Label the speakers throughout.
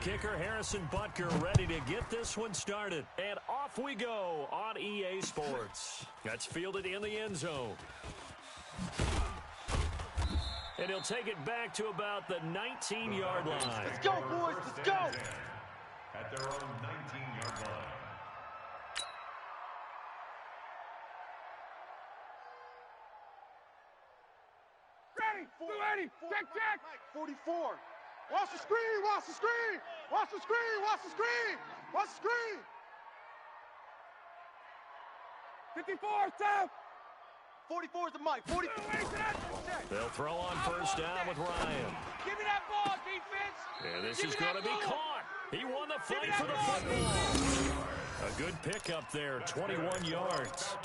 Speaker 1: kicker, Harrison Butker, ready to get this one started. And off we go on EA Sports. That's fielded in the end zone. And he'll take it back to about the 19-yard line.
Speaker 2: Let's go, boys. Let's go.
Speaker 3: At their own 19-yard line.
Speaker 2: Ready. Check. 44. Watch the screen. Watch the screen. Watch the screen. Watch the screen. Watch the screen. 54, Steph. 44 is the mic. 44.
Speaker 1: They'll throw on first down with Ryan.
Speaker 2: Give me that ball, defense.
Speaker 1: And this is going to be caught. He won the fight for the football. A good pickup there, 21 yards.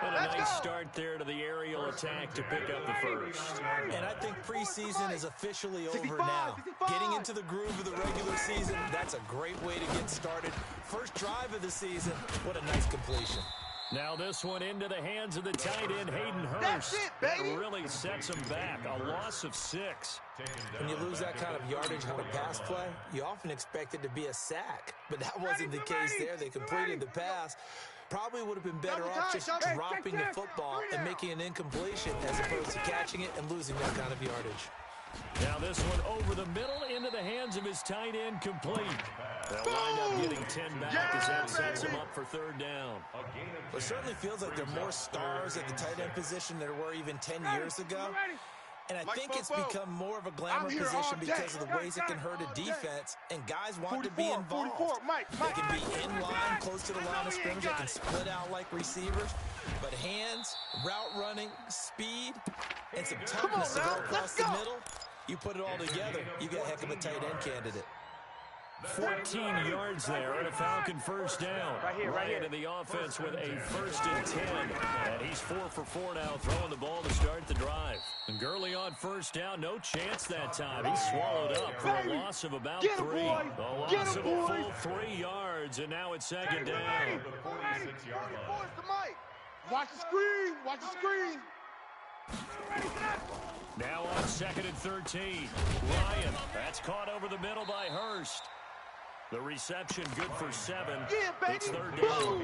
Speaker 1: And a nice start there to the aerial attack to pick up the first.
Speaker 4: And I think preseason is officially over now. Getting into the groove of the regular season, that's a great way to get started. First drive of the season, what a nice completion.
Speaker 1: Now this one into the hands of the tight end, Hayden Hurst.
Speaker 2: That's it, baby.
Speaker 1: That really sets him back. A loss of 6.
Speaker 4: When you lose that kind of yardage on a pass play, you often expect it to be a sack. But that wasn't the case there. They completed the pass. Probably would have been better off just dropping the football and making an incompletion as opposed to catching it and losing that kind of yardage.
Speaker 1: Now this one over the middle into the hands of his tight end, complete. They'll wind up getting 10 back as that sets him up for third down.
Speaker 4: It certainly feels like there are more stars at the tight end position than there were even 10 years ago. And I think it's become more of a glamour position because of the ways it can hurt a defense, and guys want to be involved. They can be in line, close to the line of scrimmage. They can split out like receivers. But hands, route running, speed, and some toughness to go across the middle, you put it all together, you get a heck of a tight end candidate.
Speaker 1: 14 yards there and a Falcon first down. Right into the offense with a 1st and 10. And he's 4 for 4 now, throwing the ball to start the drive. And Gurley on first down, no chance that time. He's swallowed up for a loss of about 3. A loss of a full 3 yards, and now it's second down.
Speaker 2: Watch the screen. Watch the screen.
Speaker 1: Now on 2nd and 13. Ryan, that's caught over the middle by Hurst. The reception good for 7.
Speaker 2: Yeah, baby.
Speaker 1: It's third down.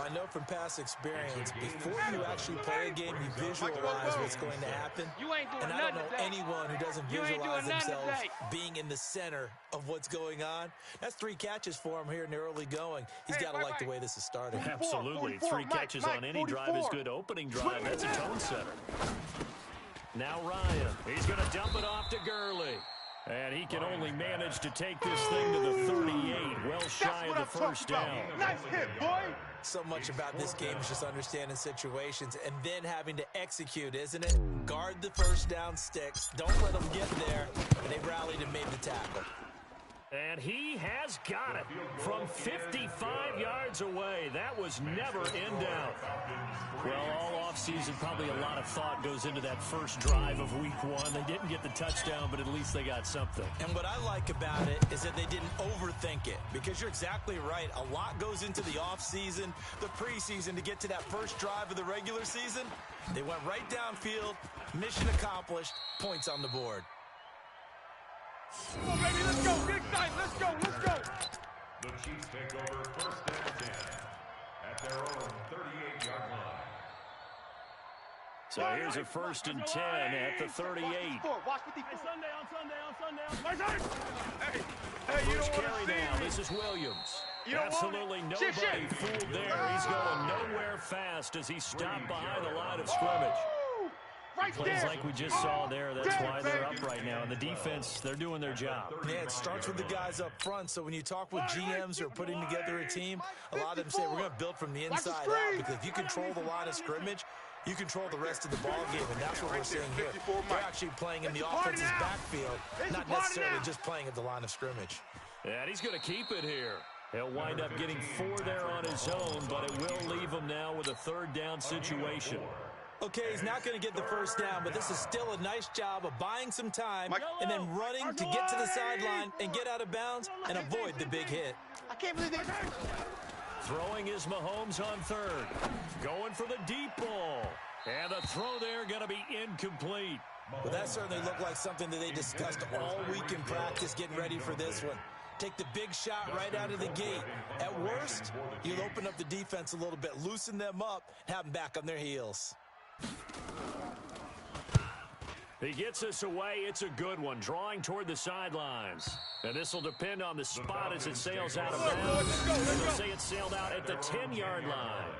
Speaker 4: I know from past experience, before you actually play a game, you visualize what's going to happen. And I don't know anyone who doesn't visualize themselves being in the center of what's going on. That's 3 catches for him here in the early going. He's got to like the way this is starting.
Speaker 1: Absolutely. 3 catches on any drive is good. Opening drive, that's a tone setter. Now Ryan, he's going to dump it off to Gurley. And he can only manage to take this thing to the 38, well shy of the first down.
Speaker 2: Nice hit, boy.
Speaker 4: So much about this game is just understanding situations and then having to execute, isn't it? Guard the first down sticks. Don't let them get there. And they rallied and made the tackle.
Speaker 1: And he has got it from 55 yards away. That was never in doubt. Well, all offseason, probably a lot of thought goes into that first drive of week 1. They didn't get the touchdown, but at least they got something.
Speaker 4: And what I like about it is that they didn't overthink it, because you're exactly right. A lot goes into the offseason, the preseason, to get to that first drive of the regular season. They went right downfield, mission accomplished, points on the board.
Speaker 2: Come on, baby, let's go. Get excited. Let's go.
Speaker 3: The Chiefs take over 1st and 10 at their own 38-yard line.
Speaker 1: So here's a 1st and 10 at the 38.
Speaker 2: Watch the defense. On Sunday. Hey, you
Speaker 1: First
Speaker 2: don't
Speaker 1: carry
Speaker 2: want to see
Speaker 1: down.
Speaker 2: me.
Speaker 1: This is Williams.
Speaker 2: You don't
Speaker 1: Absolutely
Speaker 2: want it.
Speaker 1: nobody
Speaker 2: Shit.
Speaker 1: fooled there. He's going nowhere fast as he stopped behind the line of scrimmage.
Speaker 2: Right
Speaker 1: Plays
Speaker 2: there.
Speaker 1: like we just saw there. That's why they're up right now. And the defense, they're doing their job.
Speaker 4: Yeah, it starts with the guys up front. So when you talk with GMs who are putting together a team, a lot of them say we're going to build from the inside out, because if you control the line of scrimmage, you control the rest of the ball game, and that's what we're seeing here. They're actually playing in the offense's backfield, not necessarily just playing at the line of scrimmage.
Speaker 1: And he's going to keep it here. He'll wind up getting 4 there on his own, but it will leave him now with a 3rd down situation.
Speaker 4: Okay, he's not going to get the first down, but this is still a nice job of buying some time and then running to get to the sideline and get out of bounds and avoid the big hit.
Speaker 2: I can't believe they...
Speaker 1: Throwing is Mahomes on 3rd. Going for the deep ball. And the throw there going to be incomplete.
Speaker 4: Well, that certainly looked like something that they discussed all week in practice getting ready for this one. Take the big shot right out of the gate. At worst, you'll open up the defense a little bit, loosen them up, have them back on their heels.
Speaker 1: He gets us away. It's a good one, drawing toward the sidelines. And this will depend on the spot as it sails out of bounds. And they'll say it sailed out at the 10-yard line.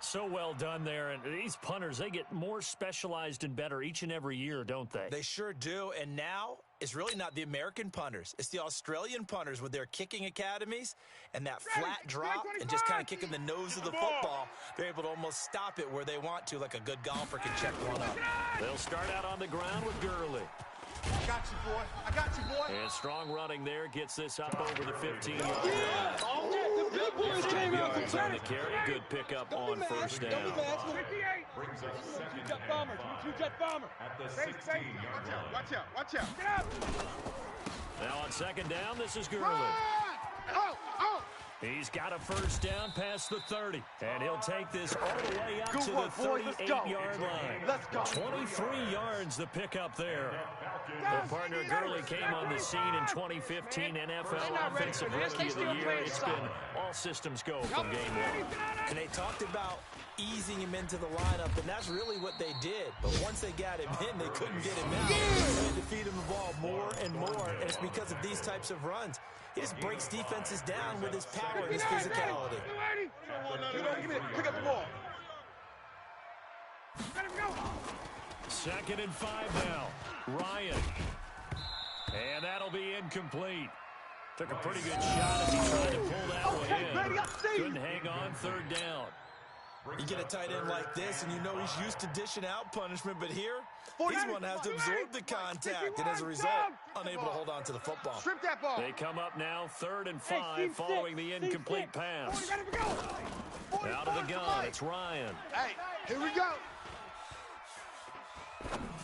Speaker 1: So well done there. And these punters, they get more specialized and better each and every year, don't they?
Speaker 4: They sure do. And now it's really not the American punters. It's the Australian punters with their kicking academies and that flat drop and just kind of kicking the nose of the football. They're able to almost stop it where they want to, like a good golfer can check one up.
Speaker 1: They'll start out on the ground with Gurley.
Speaker 2: I got you, boy. I got you, boy.
Speaker 1: And strong running there gets this up over the 15-yard line.
Speaker 2: Yeah. Oh, the big boys came out
Speaker 1: yards on the carry. Good pickup on first down.
Speaker 2: 58. Brings us second jet bombers. Two-jet bomber.
Speaker 3: At the 16-yard line.
Speaker 2: Watch out. Watch out. Get out.
Speaker 1: Now on second down, this is Gurley.
Speaker 2: Oh.
Speaker 1: He's got a first down past the 30. And he'll take this all the way up to the 38-yard line.
Speaker 2: Let's go.
Speaker 1: 23 yards the pickup there. Their partner Gurley came on the scene in 2015 NFL Offensive Rookie of the Year. It's been all systems go from game one.
Speaker 4: And they talked about easing him into the lineup, and that's really what they did. But once they got him in, they couldn't get him out. They had to feed him the ball more and more, and it's because of these types of runs. He just breaks defenses down with his power and his physicality.
Speaker 2: Pick up the ball.
Speaker 1: Second and 5 now. Ryan. And that'll be incomplete. Took a pretty good shot as he tried to pull that one in. Couldn't hang on third down.
Speaker 4: You get a tight end like this, and you know he's used to dishing out punishment, but here, he's one that has to absorb the contact, and as a result, unable to hold on to the football.
Speaker 2: Strip that ball.
Speaker 1: They come up now, 3rd and 5, following the incomplete pass. Out of the gun, it's Ryan.
Speaker 2: Hey, here we go.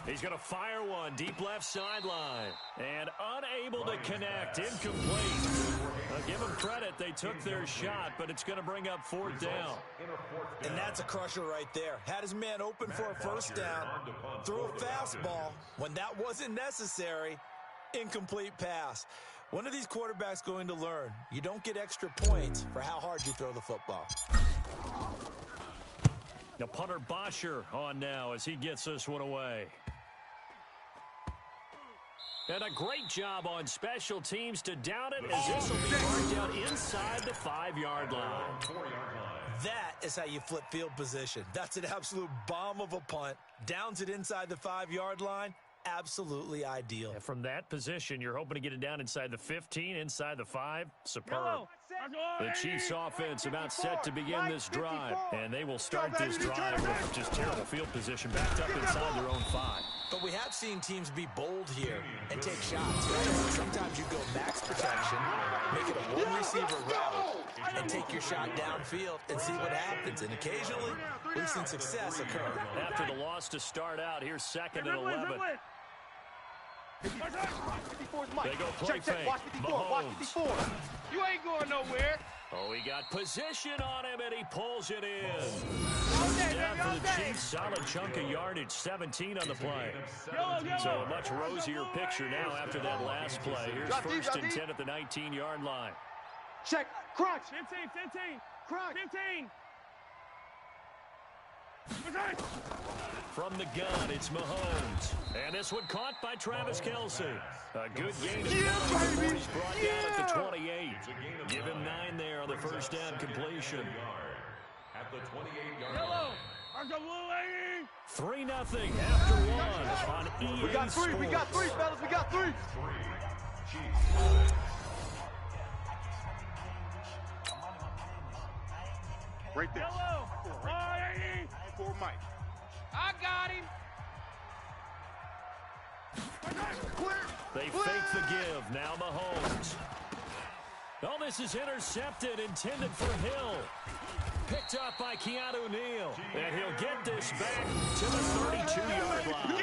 Speaker 1: He's going to fire one deep left sideline. And unable to connect, incomplete. Give them credit, they took their shot, but it's going to bring up 4th down.
Speaker 4: And that's a crusher right there. Had his man open for a first down, threw a fastball when that wasn't necessary, incomplete pass. When are these quarterbacks going to learn? You don't get extra points for how hard you throw the football.
Speaker 1: Now punter Bosher on now as he gets this one away. And a great job on special teams to down it as this will be marked out inside the 5-yard line.
Speaker 4: That is how you flip field position. That's an absolute bomb of a punt. Downs it inside the 5-yard line. Absolutely ideal.
Speaker 1: And from that position, you're hoping to get it down inside the 15, inside the 5. Superb. The Chiefs offense about set to begin this drive. And they will start this drive with just terrible field position backed up inside their own 5.
Speaker 4: But we have seen teams be bold here and take shots. Sometimes you go max protection, make it a one-receiver route, and take your shot downfield and see what happens. And occasionally, we've seen success occur.
Speaker 1: After the loss to start out, here's 2nd and 11. They go play fake.
Speaker 2: Watch 54. Watch 54. You ain't going nowhere.
Speaker 1: Oh, he got position on him, and he pulls it in. Down for the Chiefs, solid chunk of yardage, 17 on the play. So a much rosier picture now after that last play. Here's 1st and 10 at the 19-yard line.
Speaker 2: Check. Crunch.
Speaker 5: 15.
Speaker 2: Crunch.
Speaker 5: 15.
Speaker 1: From the gun, it's Mahomes. And this one caught by Travis Kelce. A good gain of 9 he's brought down at the 28. Give him 9 there on the first down completion.
Speaker 3: At the 28-yard
Speaker 5: Yellow.
Speaker 3: line.
Speaker 1: 3-0 after one on EA
Speaker 2: We got 3. We got 3, fellas. We got 3.
Speaker 3: 3. Chiefs.
Speaker 2: Right there.
Speaker 5: Yellow.
Speaker 2: For Mike.
Speaker 5: I got him.
Speaker 2: Clear.
Speaker 1: They fake the give. Now Mahomes. Oh, this is intercepted, intended for Hill. picked up by Keanu Neal. And he'll get this back to the 32-yard line.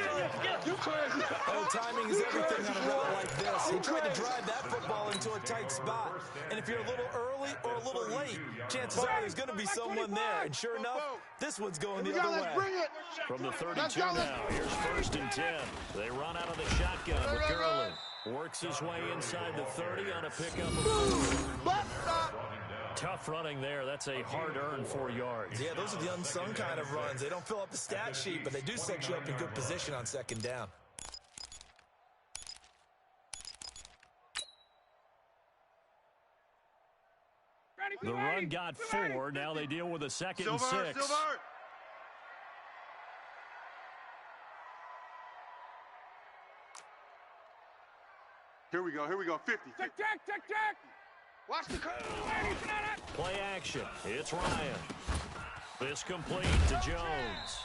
Speaker 4: Oh, timing is everything on a route like this. He tried to drive that football into a tight spot. And if you're a little early or a little late, chances are there's going to be someone there. And sure enough, this one's going the other way.
Speaker 1: From the 32 now, here's 1st and 10. They run out of the shotgun with Gurley. Works his way inside the 30 on a pickup of 4. Tough running there. That's a hard-earned 4 yards.
Speaker 4: Yeah, those are the unsung kind of runs. They don't fill up the stat sheet, but they do set you up in good position on 2nd down.
Speaker 1: The run got 4. Now they deal with a 2nd and 6.
Speaker 2: Here we go, 50.
Speaker 5: Tick.
Speaker 2: Watch the curve.
Speaker 1: Play action. It's Ryan. This complete to Jones.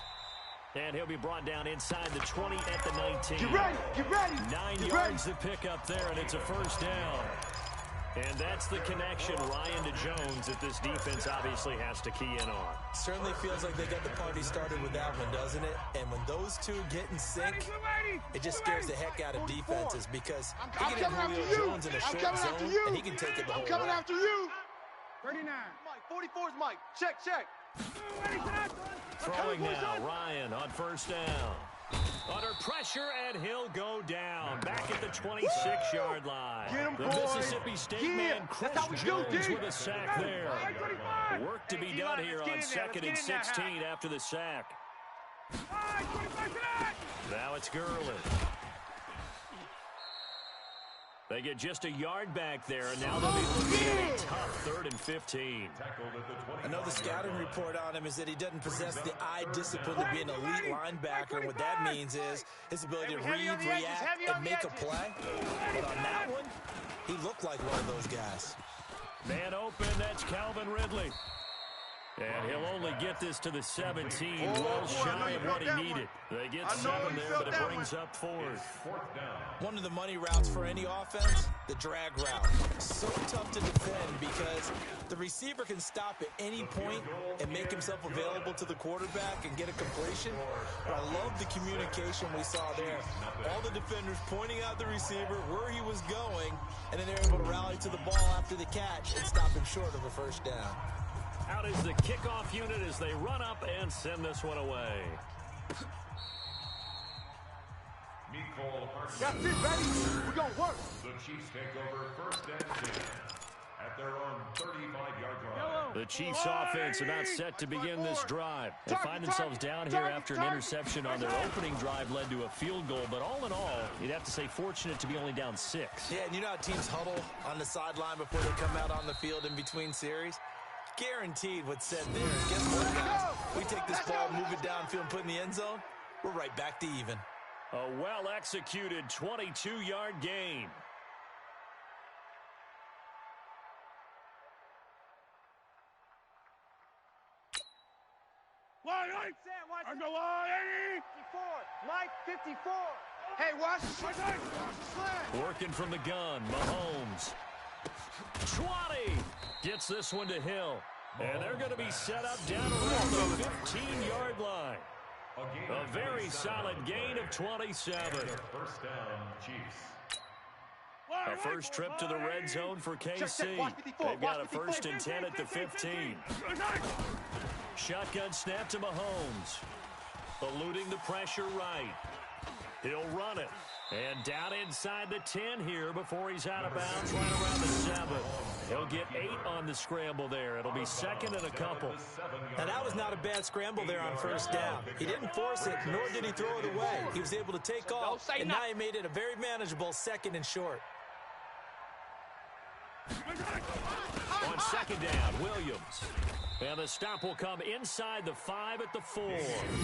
Speaker 1: And he'll be brought down inside the 20 at the 19.
Speaker 2: Get ready.
Speaker 1: 9 yards to pick up there, and it's a 1st down. And that's the connection, Ryan to Jones, that this defense obviously has to key in on.
Speaker 4: Certainly feels like they got the party started with that one, doesn't it? And when those two get in sync, it just scares the heck out of defenses because he can have Julio Jones in a short zone, and he can take it the whole way.
Speaker 2: I'm coming after you.
Speaker 5: 39.
Speaker 2: Mike, 44's Mike. Check.
Speaker 1: Throwing now, Ryan on 1st down. Under pressure, and he'll go down. Back at the 26-yard line. The Mississippi State man, Chris Jones, with a sack there. Work to be done here on 2nd and 16 after the sack. Now it's Gurley. They get just a yard back there, and now they'll be looking at a tough 3rd and 15.
Speaker 4: I know the scouting report on him is that he doesn't possess the eye discipline to be an elite linebacker, and what that means is his ability to read, react, and make a play. But on that one, he looked like one of those guys.
Speaker 1: Man open, that's Calvin Ridley. And he'll only get this to the 17, well shy of what he needed. They get 7 there, but it brings up 4th.
Speaker 4: One of the money routes for any offense, the drag route. So tough to defend because the receiver can stop at any point and make himself available to the quarterback and get a completion. But I love the communication we saw there. All the defenders pointing out the receiver, where he was going, and then they're able to rally to the ball after the catch and stop him short of a 1st down.
Speaker 1: Out is the kickoff unit as they run up and send this one away.
Speaker 2: That's it, baby. We're going to work.
Speaker 3: The Chiefs take over 1st and 10 at their own 35-yard line.
Speaker 1: The Chiefs offense are not set to begin this drive. They find themselves down here after an interception on their opening drive led to a field goal. But all in all, you'd have to say fortunate to be only down 6.
Speaker 4: Yeah, and you know how teams huddle on the sideline before they come out on the field in between series? Guaranteed what's said there is, guess what, guys? We take this ball, move it downfield, and put it in the end zone, we're right back to even.
Speaker 1: A well-executed 22-yard gain.
Speaker 5: Line, I go line,
Speaker 2: 54. Mike, 54. Hey, watch the slant.
Speaker 1: Working from the gun, Mahomes. 20. Gets this one to Hill. And they're going to be set up down around the 15-yard line. A very solid gain of 27.
Speaker 3: 1st down, Chiefs.
Speaker 1: A first trip to the red zone for KC. They've got a 1st and 10 at the 15. Shotgun snap to Mahomes. Eluding the pressure right. He'll run it. And down inside the 10 here before he's out of bounds right around the 7. He'll get 8 on the scramble there. It'll be 2nd and a couple.
Speaker 4: Now, that was not a bad scramble there on 1st down. He didn't force it, nor did he throw it away. He was able to take off, and now he made it a very manageable 2nd and short.
Speaker 1: On 2nd down, Williams. And the stop will come inside the 5 at the 4.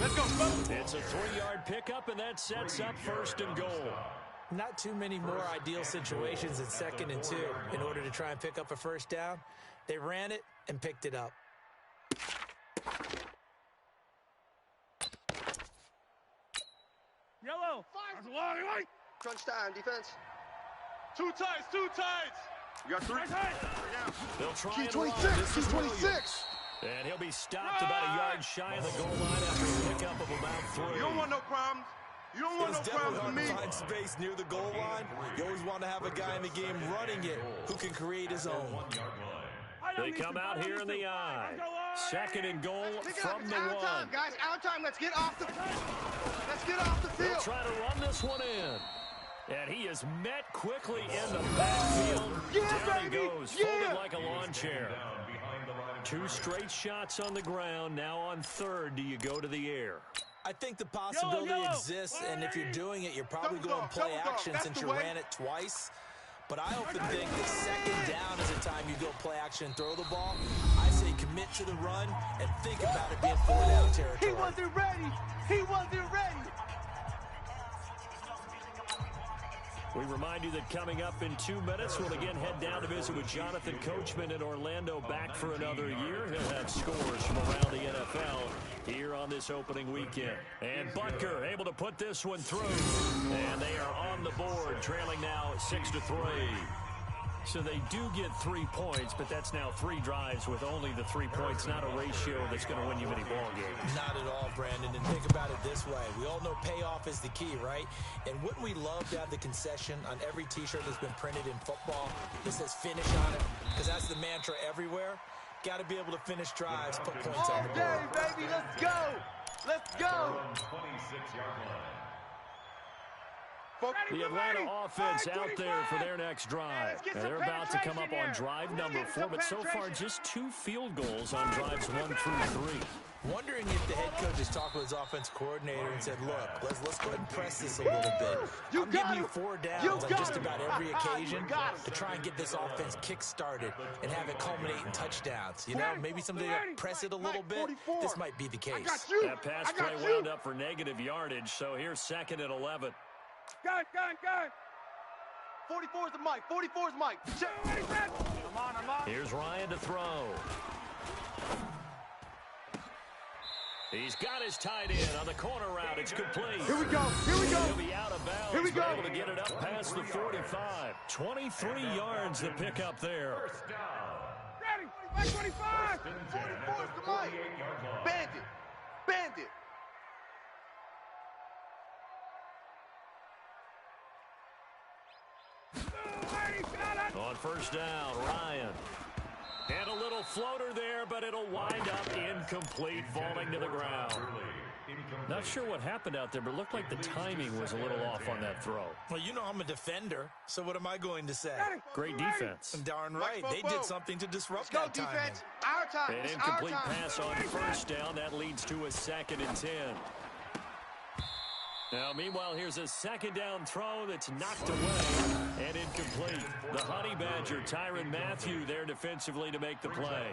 Speaker 2: Let's go.
Speaker 1: It's a 3-yard pickup, and that sets up 1st and goal.
Speaker 4: Not too many more ideal situations in 2nd and 2 in order to try and pick up a 1st down. They ran it and picked it up.
Speaker 5: Yellow.
Speaker 2: Crunch time, defense. Two tights. You got 3.
Speaker 1: They'll try
Speaker 2: Key
Speaker 1: and
Speaker 2: 26.
Speaker 1: run. This
Speaker 2: Key
Speaker 1: is
Speaker 2: 26.
Speaker 1: And he'll be stopped about a yard shy of the goal line after a pickup of about 3.
Speaker 2: You don't want no problems. You don't want no problems with me.
Speaker 4: It's definitely hard to find space near the goal line. You always want to have a guy in the game running it who can create his own.
Speaker 1: They come out here in the eye. 2nd and goal from the 1.
Speaker 2: Out of time, guys. Out of time. Let's get off the field.
Speaker 1: They'll try to run this one in. And he is met quickly in the backfield. Down he goes, folded like a lawn chair. 2 straight shots on the ground. Now on 3rd, do you go to the air?
Speaker 4: I think the possibility exists, and if you're doing it, you're probably going to play action since you ran it twice. But I often think that 2nd down is the time you go play action and throw the ball. I say commit to the run and think about it being 4-down territory.
Speaker 2: He wasn't ready. He wasn't ready.
Speaker 1: We remind you that coming up in 2 minutes, we'll again head down to visit with Jonathan Coachman in Orlando, back for another year. He'll have scores from around the NFL here on this opening weekend. And Butker able to put this one through. And they are on the board, trailing now 6-3. So they do get 3 points, but that's now 3 drives with only the 3 points, not a ratio that's going to win you many ball games.
Speaker 4: Not at all, Brandon. And think about it this way. We all know payoff is the key, right? And wouldn't we love to have the concession on every T-shirt that's been printed in football that says finish on it? Because that's the mantra everywhere. Got to be able to finish drives, put points on the board.
Speaker 2: All day, baby. Let's go. Let's go.
Speaker 3: 26-yard line.
Speaker 1: The Atlanta offense out there for their next drive. Now they're about to come up on drive number 4, but so far just 2 field goals on drives 1 through 3.
Speaker 4: Wondering if the head coach has talked with his offense coordinator and said, look, let's go ahead and press this a little bit. I'm giving you 4 downs on just about every occasion to try and get this offense kick-started and have it culminate in touchdowns. You know, maybe something to press it a little bit. This might be the case.
Speaker 1: That pass play wound up for negative yardage, so here's 2nd and 11.
Speaker 5: Gun.
Speaker 2: 44 is the mic. 44 is Mike. Check. I'm on.
Speaker 1: Here's Ryan to throw. He's got his tight end on the corner route. It's complete.
Speaker 2: Here we go.
Speaker 1: He'll be out of bounds.
Speaker 2: Here we go.
Speaker 1: Able to get it up past the 45. 23 yards to pick up there.
Speaker 5: Ready. 25.
Speaker 2: 44 is the mic. Bandit.
Speaker 1: On 1st down, Ryan. And a little floater there, but it'll wind up incomplete, falling to the ground. Not sure what happened out there, but it looked like the timing was a little off on that throw.
Speaker 4: Well, you know I'm a defender, so what am I going to say?
Speaker 1: Great defense.
Speaker 4: Darn right. They did something to disrupt
Speaker 2: Let's go,
Speaker 4: that timing.
Speaker 2: defense. Our time.
Speaker 1: An incomplete pass on 1st down. That leads to a 2nd and 10. Now, meanwhile, here's a 2nd down throw that's knocked away and incomplete. The Honey Badger, Tyrann Mathieu, there defensively to make the play.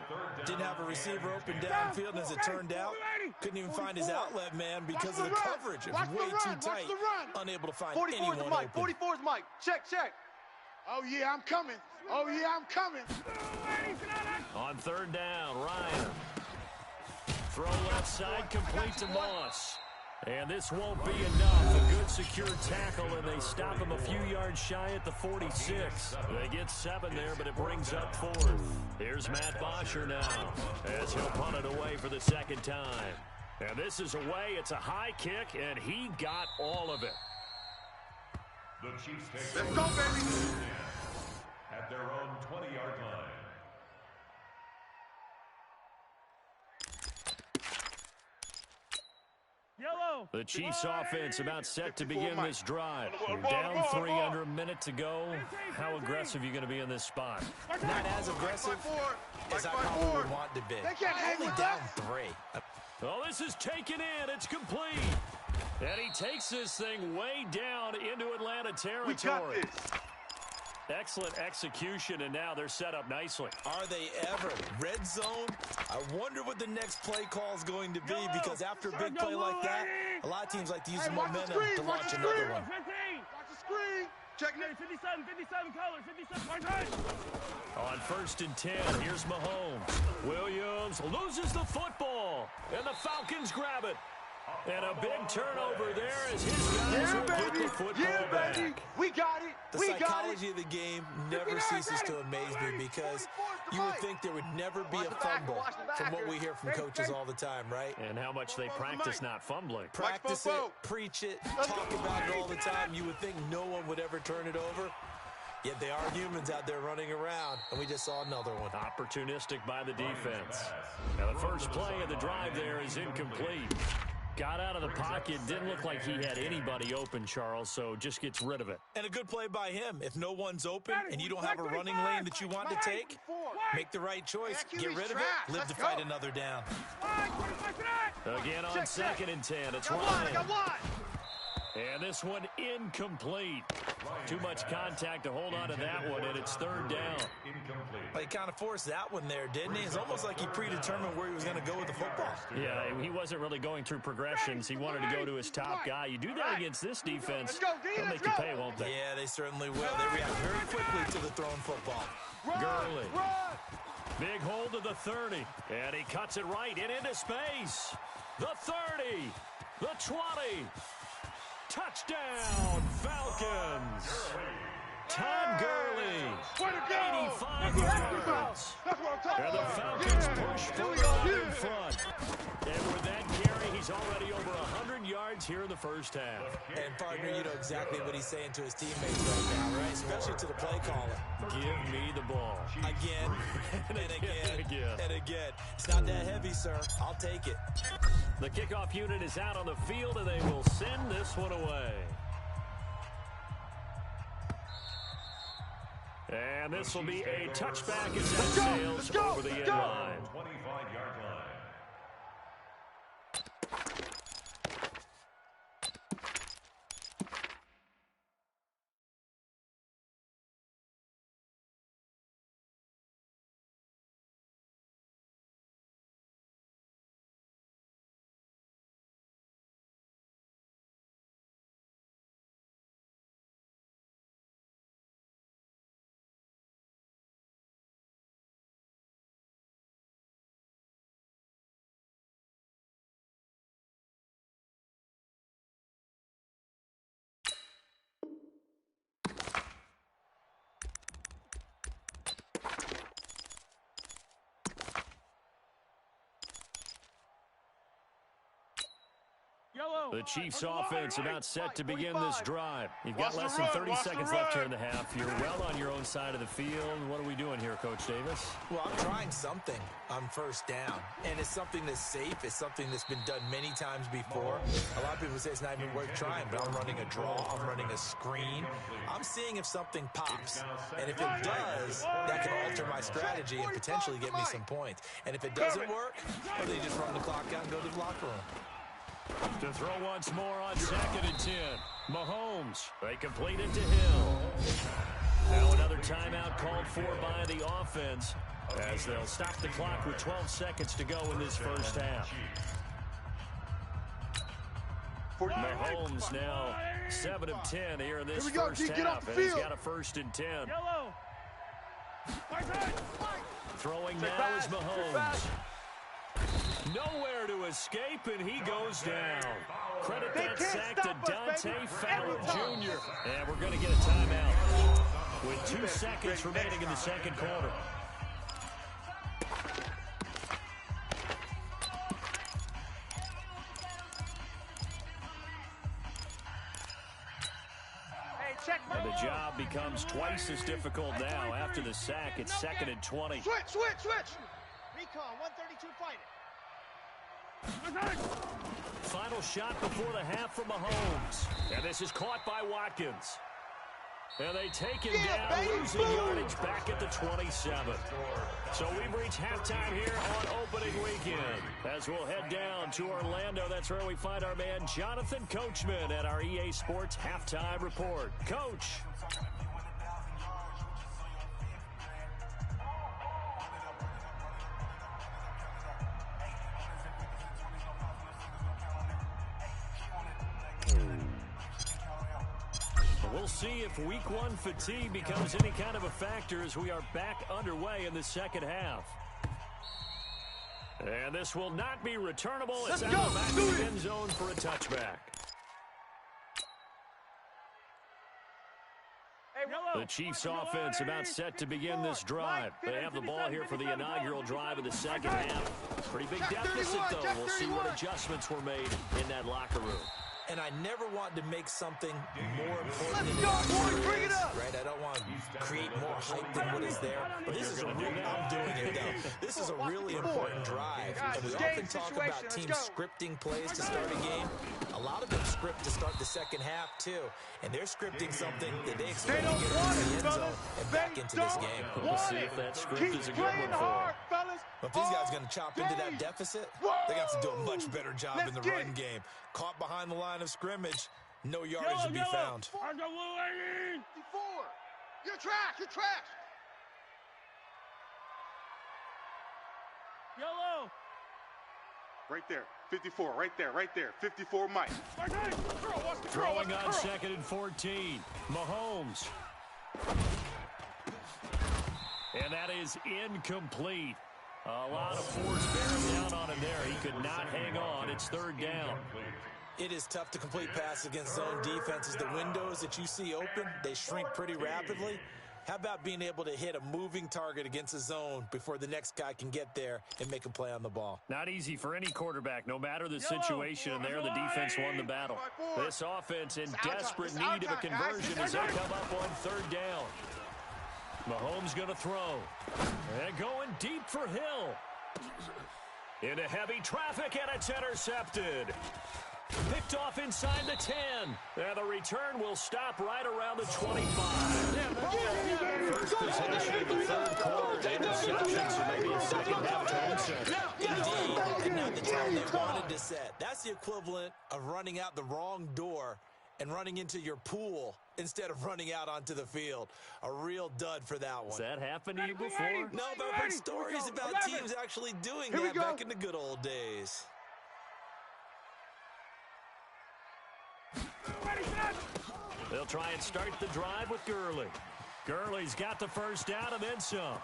Speaker 4: Didn't have a receiver open downfield, and as it turned out, couldn't even find his outlet man because of the coverage. It was way too tight. Unable to find anyone open.
Speaker 2: 44 is Mike. Check. Oh, yeah, I'm coming.
Speaker 1: On 3rd down, Ryan. Throw left side, complete to Moss. And this won't be enough. A good secure tackle, and they stop him a few yards shy at the 46. They get 7 there, but it brings up 4th. Here's Matt Bosher now, as he'll punt it away for the 2nd time. And this is away. It's a high kick, and he got all of it.
Speaker 3: The Chiefs take
Speaker 2: Let's go, baby.
Speaker 3: at their own 20-yard line.
Speaker 5: Yellow.
Speaker 1: The Chiefs offense about set to begin this drive. You're down 3 under a minute to go. How aggressive are you going to be in this spot?
Speaker 4: Not as aggressive as I probably would want to be.
Speaker 2: They can't hang
Speaker 4: Only
Speaker 2: with
Speaker 4: down
Speaker 2: us.
Speaker 4: 3.
Speaker 1: Oh, this is taken in. It's complete. And he takes this thing way down into Atlanta territory.
Speaker 2: We got this.
Speaker 1: Excellent execution, and now they're set up nicely.
Speaker 4: Are they ever? Red zone? I wonder what the next play call is going to be, because after a big play like that, a lot of teams like to use the momentum to launch another one.
Speaker 2: Watch the screen. Check it.
Speaker 5: 57 colors, 57
Speaker 1: On 1st and 10, here's Mahomes. Williams loses the football, and the Falcons grab it. And a big turnover there as his guys will get the football back.
Speaker 2: We got it.
Speaker 4: The psychology of the game never ceases to amaze me because you would think there would never be a fumble from what we hear from coaches all the time, right?
Speaker 1: And how much they practice not fumbling.
Speaker 4: Practice it, preach it, talk about it all the time. You would think no one would ever turn it over. Yet they are humans out there running around, and we just saw another one.
Speaker 1: Opportunistic by the defense. Now the first play of the drive there is incomplete. Got out of the pocket, didn't look like he had anybody open, Charles, so just gets rid of it.
Speaker 4: And a good play by him. If no one's open and you don't have a running lane that you want to take, make the right choice, get rid of it, live to fight another down.
Speaker 1: Again on 2nd and 10, it's Ryan. And this one incomplete. Too much contact to hold on to that one, and it's 3rd down.
Speaker 4: Well, he kind of forced that one there, didn't he? It's almost like he predetermined where he was going to go with the football.
Speaker 1: Yeah, he wasn't really going through progressions. He wanted to go to his top guy. You do that against this defense, they'll make you pay, won't they?
Speaker 4: Yeah, they certainly will. They react very quickly to the thrown football.
Speaker 1: Gurley. Big hold to the 30, and he cuts it right and into space. The 30, the 20. Touchdown, Falcons. Todd Gurley, 85 yards. And the Falcons push further in front. And with that carry, he's already over 100 yards here in the first half.
Speaker 4: And, partner, you know exactly what he's saying to his teammates right now, right? Especially to the play caller.
Speaker 1: Give me the ball.
Speaker 4: Again, and again, and again. It's not that heavy, sir. I'll take it.
Speaker 1: The kickoff unit is out on the field, and they will send this one away. And this will be a touchback as that sails over the end line.
Speaker 3: 25-yard line.
Speaker 1: The Chiefs offense about set to begin this drive. You've got less than 30 seconds left here in the half. You're well on your own side of the field. What are we doing here, Coach Davis?
Speaker 4: Well, I'm trying something on 1st down, and it's something that's safe. It's something that's been done many times before. A lot of people say it's not even worth trying, but I'm running a draw. I'm running a screen. I'm seeing if something pops, and if it does, that can alter my strategy and potentially get me some points. And if it doesn't work, well, they just run the clock out and go to the locker room.
Speaker 1: To throw once more on 2nd and 10. Mahomes. They complete it to Hill. Now another timeout called for by the offense as they'll stop the clock with 12 seconds to go in this first half. Mahomes now 7 of 10 here in this first half. And he's got a 1st and 10. Throwing now is Mahomes. Nowhere to escape, and he goes down. Credit that sack to Dante Fowler Jr. And we're going to get a timeout with 2 seconds remaining in the second quarter. And the job becomes twice as difficult now. After the sack, it's 2nd and 20.
Speaker 2: Switch.
Speaker 6: Recon, 132 fighting.
Speaker 1: Final shot before the half from Mahomes. And this is caught by Watkins. And they take him down, losing yardage back at the 27. So we've reached halftime here on opening weekend. As we'll head down to Orlando, that's where we find our man Jonathan Coachman at our EA Sports Halftime Report. Coach. We'll see if week 1 fatigue becomes any kind of a factor as we are back underway in the second half. And this will not be returnable. It's out of the back of the end zone for a touchback. The Chiefs offense about set to begin this drive. They have the ball here for the inaugural drive of the second half. Pretty big deficit, though. We'll see what adjustments were made in that locker room.
Speaker 4: And I never want to make something more important than it actually is, right? I don't want to create more hype than what is there. But this is a really, I'm doing it though. This is a really important drive. And we often talk about teams scripting plays to start a game. A lot of them script to start the second half too. And they're scripting something that they expect to get into the end zone and back into this game.
Speaker 1: We'll see if that script is a good one for them.
Speaker 4: But if these guys are going to chop into that deficit, they're going to have to do a much better job in the run game. Caught behind the line of scrimmage, no yardage to be found.
Speaker 2: 54. You're trash. You're trash.
Speaker 5: Yellow.
Speaker 2: Right there. 54. Right there. Right there. 54, Mike.
Speaker 1: Throwing on 2nd and 14. Mahomes. And that is incomplete. A lot of force bearing down on him there. He could not hang on. It's 3rd down.
Speaker 4: It is tough to complete passes against zone defenses. The windows that you see open, they shrink pretty rapidly. How about being able to hit a moving target against a zone before the next guy can get there and make a play on the ball?
Speaker 1: Not easy for any quarterback, no matter the situation. And there, the defense won the battle. This offense in desperate need of a conversion as they come up on 3rd down. Mahomes going to throw. And going deep for Hill. Into heavy traffic, and it's intercepted. Picked off inside the 10. And the return will stop right around the 25. First possession of the 3rd quarter. Interception, so maybe a second half tone set.
Speaker 4: Indeed, and now the tone they wanted to set. That's the equivalent of running out the wrong door and running into your pool instead of running out onto the field. A real dud for that one.
Speaker 1: Has that happened to you before?
Speaker 4: No, but I've heard stories about teams actually doing that back in the good old days.
Speaker 1: They'll try and start the drive with Gurley. Gurley's got the first down and then some.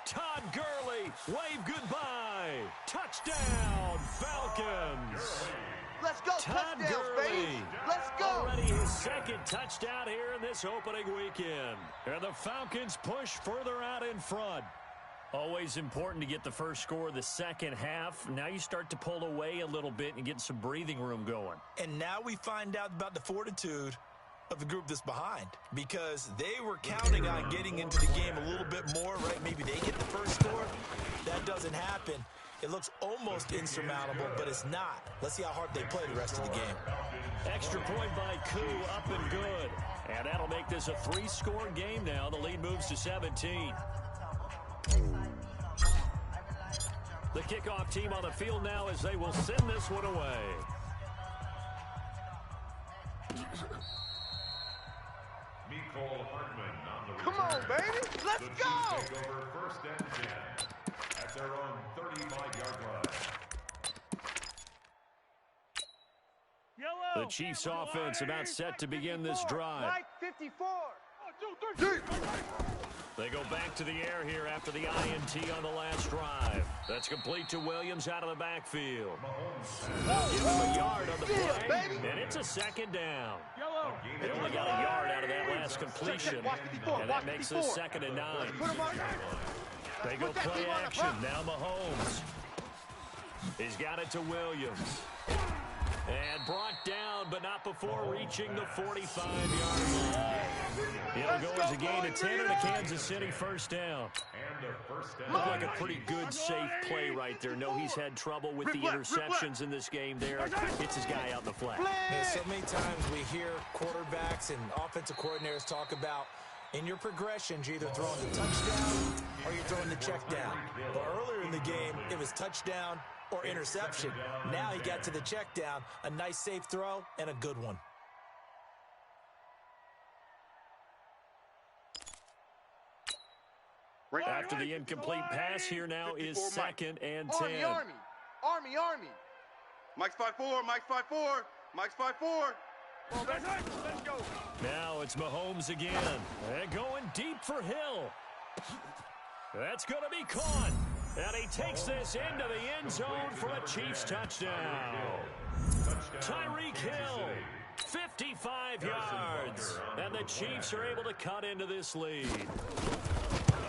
Speaker 1: Todd Gurley, wave goodbye. Touchdown, Falcons.
Speaker 6: Let's go,
Speaker 1: Todd Gurley.
Speaker 6: baby. Let's go.
Speaker 1: Already his 2nd touchdown here in this opening weekend. And the Falcons push further out in front. Always important to get the first score of the second half. Now you start to pull away a little bit and get some breathing room going.
Speaker 4: And now we find out about the fortitude of the group that's behind, because they were counting on getting into the game a little bit more, right? Maybe they get the first score. That doesn't happen. It looks almost insurmountable, but it's not. Let's see how hard they play the rest of the game.
Speaker 1: Extra point by Koo, up and good. And that'll make this a 3-score game now. The lead moves to 17. The kickoff team on the field now as they will send this one away.
Speaker 3: Nicole Hartman on the
Speaker 2: Come on, baby. Let's
Speaker 3: the
Speaker 2: go.
Speaker 3: Chiefs take over 1st and 10 at their own 35-yard line.
Speaker 1: The Chiefs offense about set to begin this drive.
Speaker 6: Mike 54.
Speaker 2: 1, 2, 3.
Speaker 1: They go back to the air here after the INT on the last drive. That's complete to Williams out of the backfield. Give him a yard on the play, and it's a 2nd down. They only got a yard out of that last completion, and that makes it 2nd and 9. They go play action. Now Mahomes. He's got it to Williams. And brought down, but not before reaching the 45-yard line. It'll go as a gain of 10 and a Kansas City first down. Looked like a pretty good, safe play right there. No, he's had trouble with the interceptions in this game there. Hits his guy out in the flat.
Speaker 4: Yeah, so many times we hear quarterbacks and offensive coordinators talk about in your progressions, you're either throwing the touchdown or you're throwing the check down. But earlier in the game, it was touchdown or interception. Now he got to the check down, a nice safe throw and a good one.
Speaker 1: After the incomplete pass, here now is 2nd and 10.
Speaker 6: Army.
Speaker 2: Mike's 5'4", Mike's 5'4", Mike's 5'4".
Speaker 5: Let's go.
Speaker 1: Now it's Mahomes again. And going deep for Hill. That's going to be caught. And he takes this into the end zone for a Chiefs touchdown. Tyreek Hill, 55 yards. And the Chiefs are able to cut into this lead.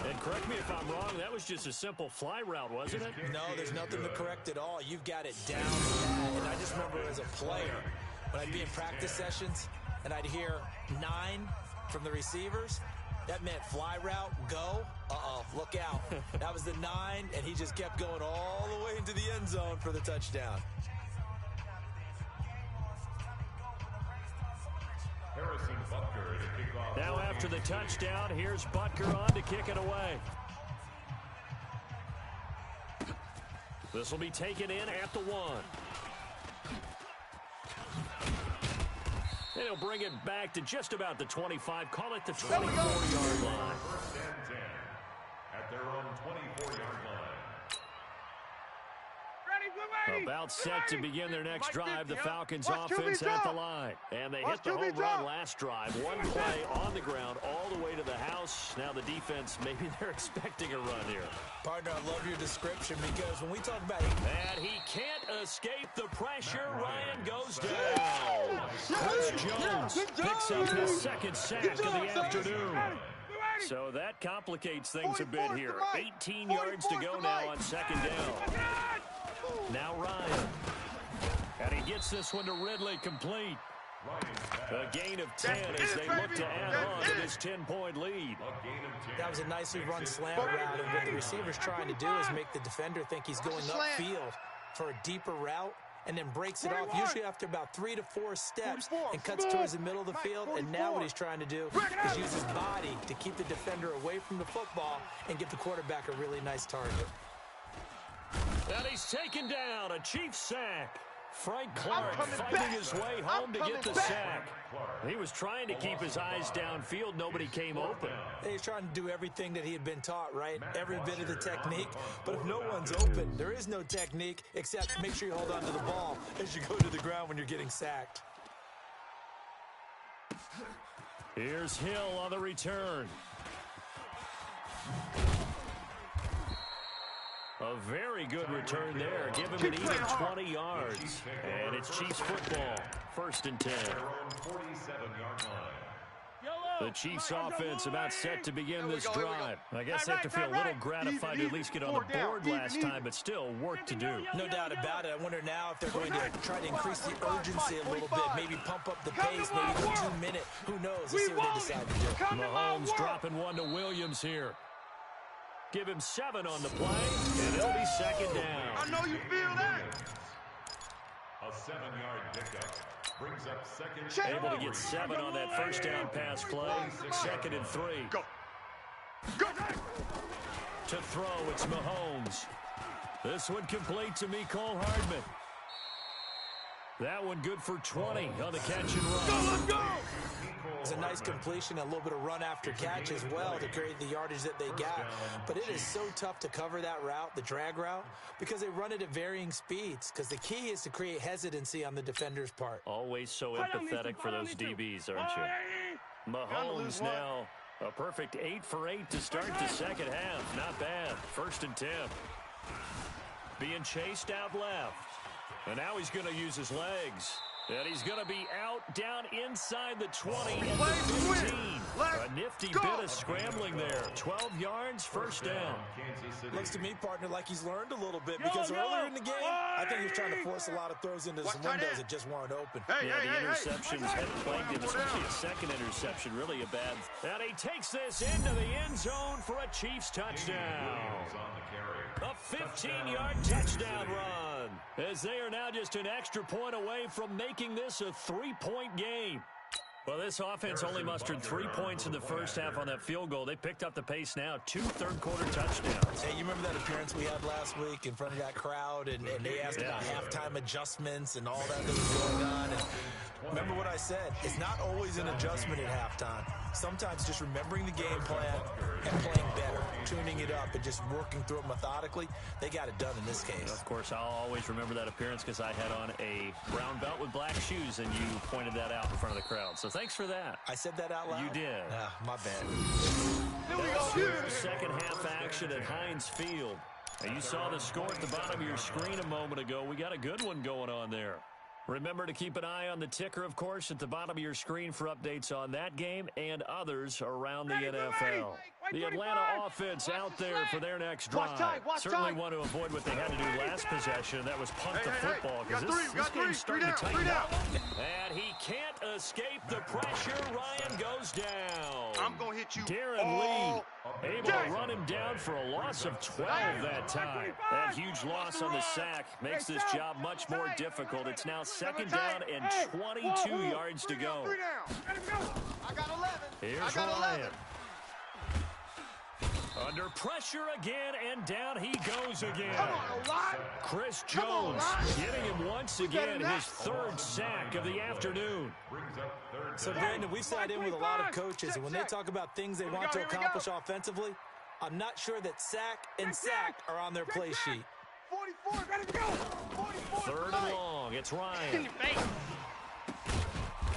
Speaker 1: And correct me if I'm wrong, that was just a simple fly route, wasn't it?
Speaker 4: No, there's nothing to correct at all. You've got it down pat. And I just remember as a player, when I'd be in practice sessions and I'd hear 9 from the receivers, that meant fly route, go, look out. That was the 9, and he just kept going all the way into the end zone for the touchdown.
Speaker 3: Harrison Butker to kick off.
Speaker 1: Now after the touchdown, here's Butker on to kick it away. This will be taken in at the 1. And he'll bring it back to just about the 25. Call it the 24-yard line.
Speaker 3: First and 10 at their own 24-yard line.
Speaker 1: About set to begin their next drive, the Falcons offense at the line. And they hit the home run last drive. One play on the ground all the way to the house. Now the defense, maybe they're expecting a run here.
Speaker 4: Partner, I love your description because when we talk about...
Speaker 1: And he can't escape the pressure. Ryan goes down. Chris Jones picks up his second sack of the afternoon. So that complicates things a bit here. 18 yards to go now on second down. Now Ryan. And he gets this one to Ridley complete. A gain of 10 as they look to add on to this 10-point lead.
Speaker 4: That was a nicely run slant route, and what the receiver's trying to do is make the defender think he's going upfield for a deeper route, and then breaks it off, usually after about 3 to 4 steps, and cuts towards the middle of the field. And now what he's trying to do is use his body to keep the defender away from the football and give the quarterback a really nice target.
Speaker 1: And he's taken down, a Chiefs sack. Frank Clark fighting his way home to get the sack. He was trying to keep his eyes downfield. Nobody came open.
Speaker 4: He's trying to do everything that he had been taught, right? Every bit of the technique. But if no one's open, there is no technique except make sure you hold on to the ball as you go to the ground when you're getting sacked.
Speaker 1: Here's Hill on the return. A very good return there. Give him an even 20 yards. And it's Chiefs football. First and 10. The Chiefs offense about set to begin this drive. I guess they have to feel a little gratified to at least get on the board last time, but still work to do.
Speaker 4: No doubt about it. I wonder now if they're going to try to increase the urgency a little bit, maybe pump up the pace, maybe go 2 minute. Who knows? Let's see what they decide to do.
Speaker 1: Mahomes dropping one to Williams here. Give him 7 on the play, and it'll be second down.
Speaker 2: I know you feel that.
Speaker 3: A 7-yard pickup brings up second.
Speaker 1: Able to get 7 on that first down pass play. Second and 3.
Speaker 2: Go. Go.
Speaker 1: To throw, it's Mahomes. This one complete to Mecole Hardman. That one good for 20 on the catch and run.
Speaker 2: Go, let's go.
Speaker 4: It's a nice completion, a little bit of run after catch as well to create the yardage that they got. But it is so tough to cover that route, the drag route, because they run it at varying speeds. Because the key is to create hesitancy on the defender's part.
Speaker 1: Always so empathetic for those DBs, aren't you? Mahomes now a perfect 8 for 8 to start the second half. Not bad. First and 10. Being chased out left. And now he's going to use his legs. And he's going to be out down inside the 20 and the 15. A nifty bit of scrambling there. 12 yards, first down.
Speaker 4: Looks to me, partner, like he's learned a little bit because earlier in the game, I think he was trying to force a lot of throws into some windows that just weren't open.
Speaker 1: Yeah, the interceptions had plagued him, especially a second interception. Really a bad. And he takes this into the end zone for a Chiefs touchdown. A 15-yard touchdown run. As they are now just an extra point away from making this a 3-point game. Well, this offense only mustered 3 points in the first half on that field goal. They picked up the pace now. 2 third-quarter touchdowns.
Speaker 4: Hey, you remember that appearance we had last week in front of that crowd, and they asked about halftime adjustments and all that was going on. And remember what I said. It's not always an adjustment at halftime. Sometimes just remembering the game plan and playing better, tuning it up, and just working through it methodically. They got it done in this case.
Speaker 1: Of course, I'll always remember that appearance because I had on a brown belt with black shoes, and you pointed that out in front of the crowd. So thanks for that.
Speaker 4: I said that out loud?
Speaker 1: You did.
Speaker 4: My bad.
Speaker 2: Here we go.
Speaker 1: Second half action at Heinz Field. Now, you saw the score at the bottom of your screen a moment ago. We got a good one going on there. Remember to keep an eye on the ticker, of course, at the bottom of your screen for updates on that game and others around the NFL. The Atlanta offense out there for their next drive. Certainly want to avoid what they had to do last possession. That was punt the football, because this game's starting to tighten up. And he can't escape the pressure. Ryan goes down.
Speaker 2: I'm going to hit you.
Speaker 1: Darren Lee able to run him down for a loss of 12 that time. That huge loss on the sack makes this job much more difficult. It's now second down and 22 yards to go.
Speaker 6: I got 11.
Speaker 1: Here's Ryan. Under pressure again, and down he goes again. Chris Jones getting him once again, his third sack of the afternoon.
Speaker 4: So, Brandon, we sat in with a lot of coaches, and when they talk about things they want to accomplish offensively, I'm not sure that sack and sack are on their play sheet.
Speaker 2: 44, ready to go. 44,
Speaker 1: third and long, it's Ryan.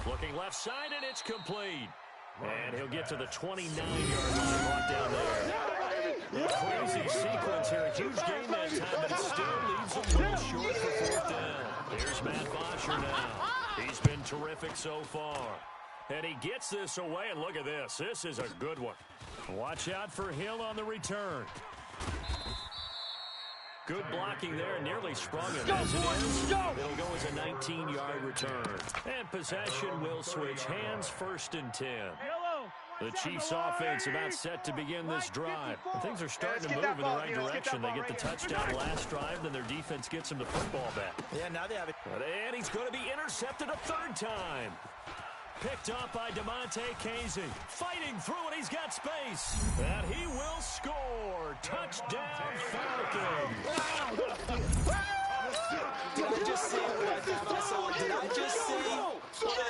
Speaker 1: Looking left side, and it's complete. And he'll get to the 29-yard line, brought down there. A crazy sequence here. A huge game that time, but it still leaves him well short for fourth down. Here's Matt Bosher now. He's been terrific so far. And he gets this away, and look at this. This is a good one. Watch out for Hill on the return. Good blocking there, nearly sprung it as it is. It'll go as a 19-yard return. And possession will switch hands, 1st and 10. The Chiefs offense about set to begin this drive. And things are starting to move in the right direction. They get the touchdown last drive, then their defense gets them the football back.
Speaker 4: Yeah, now they have it.
Speaker 1: And he's going to be intercepted a third time. Picked up by DeMonte Casey. Fighting through it, he's got space. And he will score. Touchdown, Falcons.
Speaker 4: Did I just see what I thought I saw? Did I just see what I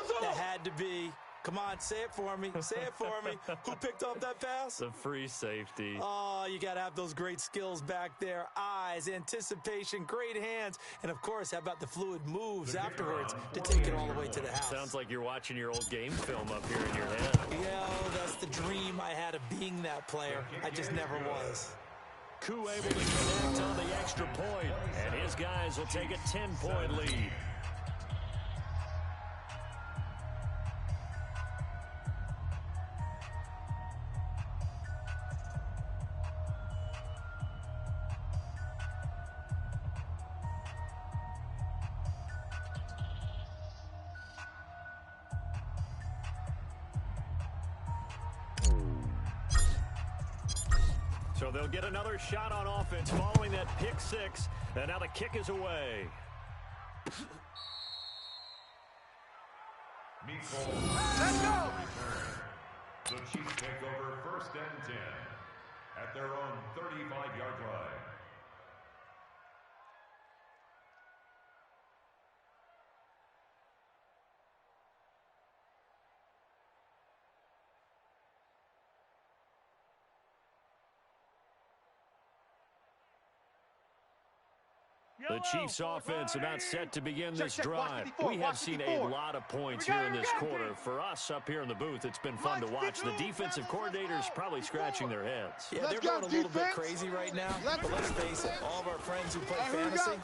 Speaker 4: thought that had to be? Come on, say it for me. Say it for me. Who picked up that pass?
Speaker 1: The free safety.
Speaker 4: Oh, you got to have those great skills back there. Eyes, anticipation, great hands. And, of course, how about the fluid moves afterwards to take it all the way to the house?
Speaker 1: Sounds like you're watching your old game film up here in your head.
Speaker 4: Yeah, that's the dream I had of being that player. I just never was.
Speaker 1: Koo able to connect on the extra point, and his guys will take a 10-point lead. So they'll get another shot on offense following that pick six. And now the kick is away.
Speaker 2: Let's go!
Speaker 3: The Chiefs take over 1st and 10 at their own 35-yard line.
Speaker 1: The Chiefs offense about set to begin this drive. We have seen a lot of points here in this quarter. For us up here in the booth, it's been fun to watch. The defensive coordinators probably scratching their heads.
Speaker 4: Yeah, they're going a little bit crazy right now. But let's face it, all of our friends who play fantasy,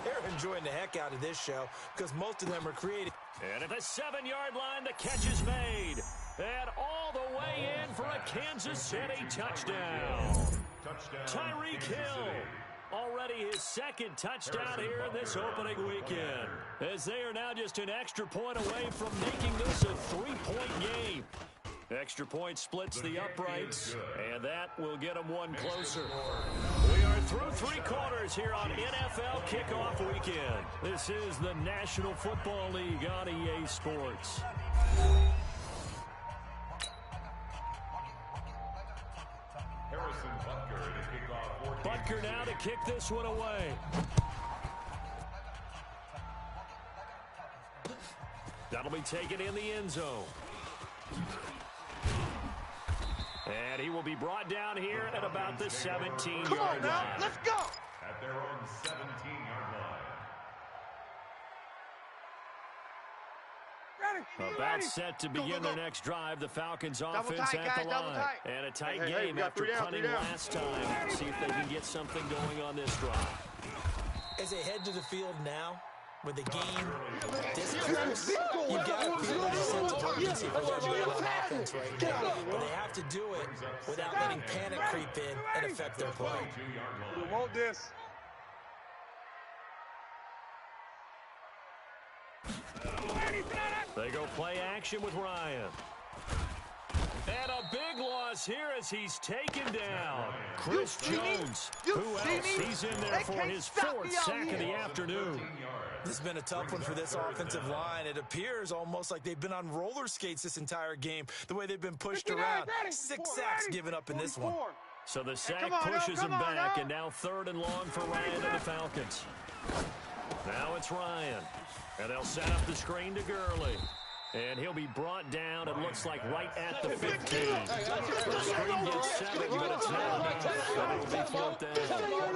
Speaker 4: they're enjoying the heck out of this show because most of them are creative.
Speaker 1: And at the 7-yard line, the catch is made. And all the way in for a Kansas City touchdown. Tyreek Hill. Already his second touchdown here in this opening weekend, as they are now just an extra point away from making this a 3-point game. Extra point splits the uprights, and that will get them one closer. We are through 3 quarters here on NFL Kickoff Weekend. This is the National Football League on EA Sports. Butker now to kick this one away. That'll be taken in the end zone. And he will be brought down here at about the 17-yard line.
Speaker 2: Let's go!
Speaker 3: At their own 17-yard line.
Speaker 1: About set to begin their next drive. The Falcons offense at the line. And a tight game after punting last time. See if they can get something going on this drive.
Speaker 4: As they head to the field now, with the game this close, you've got to feel there's a sense of urgency for them on offense right now. But they have to do it without letting panic creep in and affect their play.
Speaker 2: We want this.
Speaker 1: They go play action with Ryan. And a big loss here as he's taken down. Chris Jones. Who else? He's in there for his fourth sack of the afternoon.
Speaker 4: This has been a tough one for this offensive line. It appears almost like they've been on roller skates this entire game, the way they've been pushed around. 6 sacks given up in this one.
Speaker 1: So the sack pushes him back, and now 3rd and long for Ryan and the Falcons. Now it's Ryan. And they'll set up the screen to Gurley. And he'll be brought down, it looks like, right at the 15. The screen gets 7, but it's not enough. So it will be 4th down.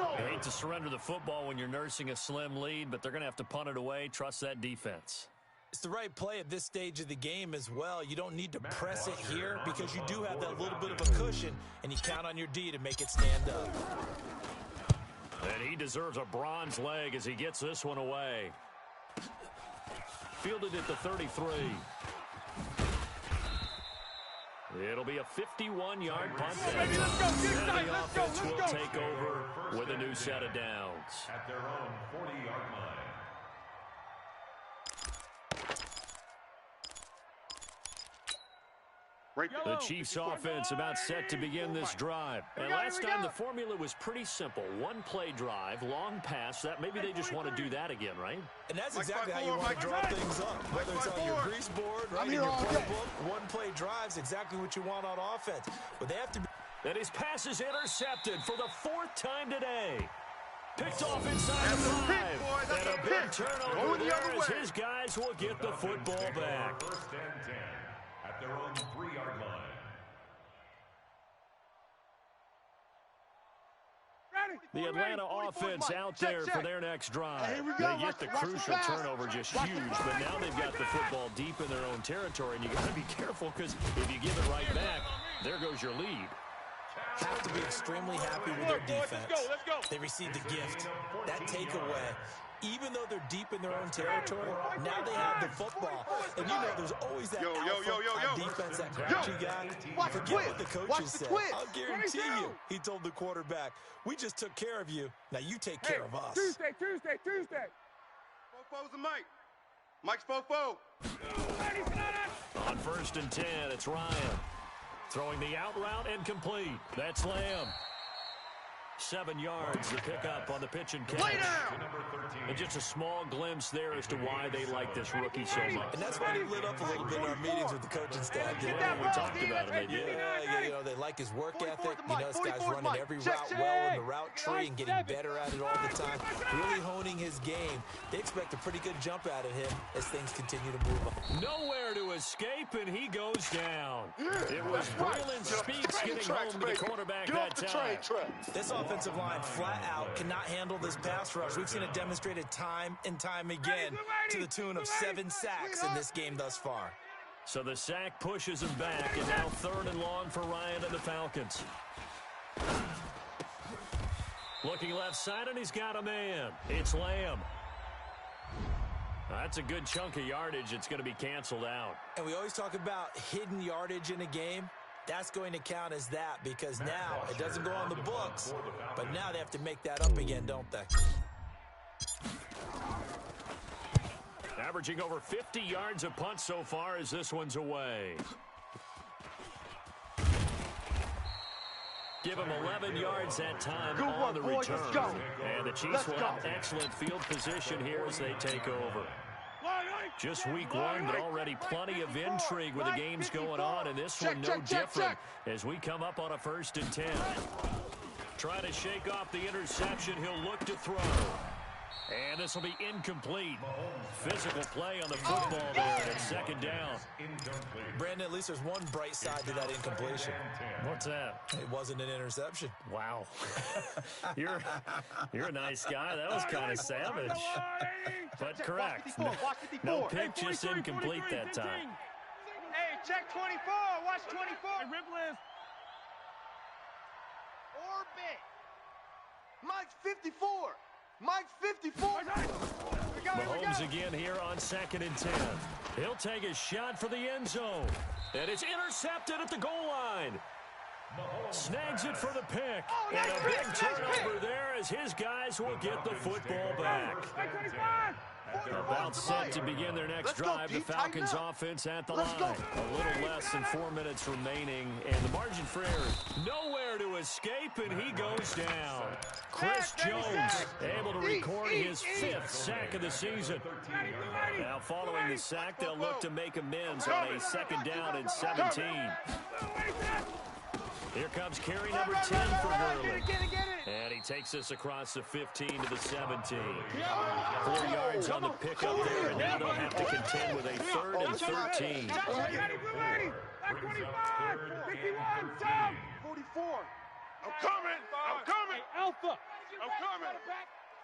Speaker 1: I hate to surrender the football when you're nursing a slim lead, but they're going to have to punt it away. Trust that defense.
Speaker 4: It's the right play at this stage of the game as well. You don't need to press it here because you do have that little bit of a cushion, and you count on your D to make it stand up.
Speaker 1: And he deserves a bronze leg as he gets this one away. Fielded at the 33. It'll be a 51-yard punt. And the offense will take over with a new set of downs.
Speaker 3: At their own 40-yard line.
Speaker 1: The Chiefs offense about set to begin this drive. And last time the formula was pretty simple. 1-play drive, long pass. That maybe they just want to do that again, right?
Speaker 4: And that's exactly how you want to draw things up. Whether it's on your grease board, right, in your playbook, 1-play drive's exactly what you want on offense. But they have to be.
Speaker 1: And his pass is intercepted for the 4th time today. Picked off inside the 5. And a big turnover there as his guys will get the football back.
Speaker 3: 1st and 10 at their own 3-yard line.
Speaker 1: The Atlanta offense out there for their next drive. They get the crucial turnover just huge, but now they've got the football deep in their own territory, and you got to be careful because if you give it right back, there goes your lead.
Speaker 4: Have to be extremely happy with their defense. They received the gift. That takeaway, even though they're deep in their own territory, now they have the football. And you know there's always that alpha on defense, that grouchy guy. Forget what the coaches said. I'll guarantee you, he told the quarterback, we just took care of you. Now you take care of us.
Speaker 2: Tuesday.
Speaker 6: Fofo's a Mike. Mike's Fofo.
Speaker 1: On 1st and 10, it's Ryan. Throwing the out route and complete. That's Lamb. 7 yards to pick up on the pitch and catch. And just a small glimpse there as to why they like this rookie so much.
Speaker 4: And that's why they lit up a little bit in our meetings with the coaching staff.
Speaker 1: We talked about it.
Speaker 4: Yeah, you know, they like his work ethic. You know, this guy's running every route well in the route tree and getting better at it all the time. Really honing his game. They expect a pretty good jump out of him as things continue to move on.
Speaker 1: Nowhere to escape, and he goes down. It was Braylon Speaks getting home to the quarterback that time.
Speaker 4: This offensive line flat out cannot handle this pass rush. We've seen it demonstrated time and time again to the tune of 7 sacks in this game thus far.
Speaker 1: So the sack pushes him back, and now 3rd and long for Ryan and the Falcons. Looking left side, and he's got a man. It's Lamb. That's a good chunk of yardage. It's going to be canceled out.
Speaker 4: And we always talk about hidden yardage in a game. That's going to count as that because now it doesn't go on the books, but now they have to make that up again, don't they?
Speaker 1: Averaging over 50 yards a punt so far as this one's away. Give him 11 yards that time on the return. And the Chiefs will have excellent field position here as they take over. Just week 1, but already plenty of intrigue with the games going on, and this one no different as we come up on a 1st and 10. Trying to shake off the interception, he'll look to throw. And this will be incomplete. Physical play on the football there, and it's second down.
Speaker 4: Brandon, at least there's one bright side to that incompletion.
Speaker 1: What's that?
Speaker 4: It wasn't an interception.
Speaker 1: Wow. You're a nice guy. That was kind of savage. But correct. No pick, just incomplete that time.
Speaker 5: Hey, check 24. Watch 24. Hey, rip list.
Speaker 6: Orbit. Mike's 54. Mike's 54.
Speaker 1: Mahomes again here on 2nd and 10. He'll take a shot for the end zone. And it's intercepted at the goal line. Snags it for the pick. And a big turnover there as his guys will get the football back. About set to begin their next drive. The Falcons offense at the line. A little less than 4 minutes remaining. And the margin for error nowhere to escape, and he goes down. Chris Jones able to record his 5th sack of the season. Now following the sack, they'll look to make amends on a 2nd down and 17. Here comes carry number 10 for Gurley. And he takes this across the 15 to the 17. 4 yards on the pickup there, and now they'll have to contend with a 3rd and 13.
Speaker 2: 44. I'm coming.
Speaker 5: Alpha.
Speaker 2: I'm coming.